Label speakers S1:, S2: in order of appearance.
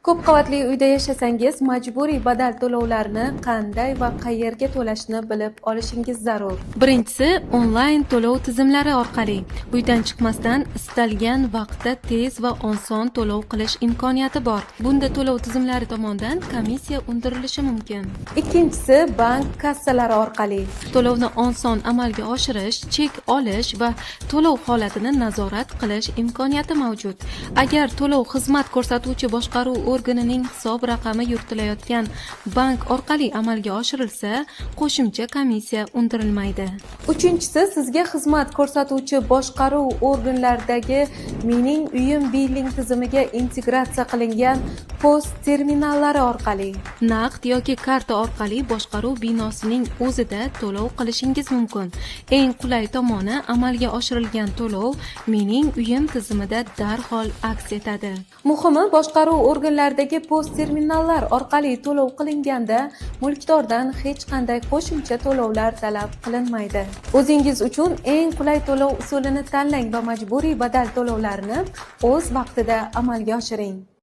S1: Ko'p qavatli uyda yashasangiz, majburiy badal to'lovlarini qanday va qayerga to'lashni bilib olishingiz zarur. Birinchisi, onlayn to'lov tizimlari orqali uydan chiqmasdan istalgan vaqtda tez va oson to'lov qilish imkoniyati bor. Bunda to'lov tizimlari tomonidan komissiya undirilishi mumkin. Ikkinchisi, bank kassalari orqali to'lovni oson amalga oshirish, chek olish va to'lov holatini nazorat qilish imkoniyati mavjud. Agar to'lov xizmat ko'rsatuvchi boshqaruv organining hisob raqami yuritilayotgan bank orqali amalga oshirilsa, qo'shimcha komissiya undirilmaydi. Uchinchisi, sizga xizmat ko'rsatuvchi boshqaruv organlaridagi Mening uyim billing tizimiga integratsiya qilingan post terminallari orqali naqd yoki karta orqali boshqaruv binosining o'zida to'lov qilishingiz mumkin. Eng qulay tomoni, amalga oshirilgan to'lov Mening uyim tizimida darhol aks etadi. Muhimi, boshqaruv organlaridagi post terminallar orqali to'lov qilinganda mulkdordan hech qanday qo'shimcha to'lovlar talab qilinmaydi. O'zingiz uchun eng qulay to'lov usulini tanlang va majburiy badal to'lovlarini o'z vaqtida amalga oshiring.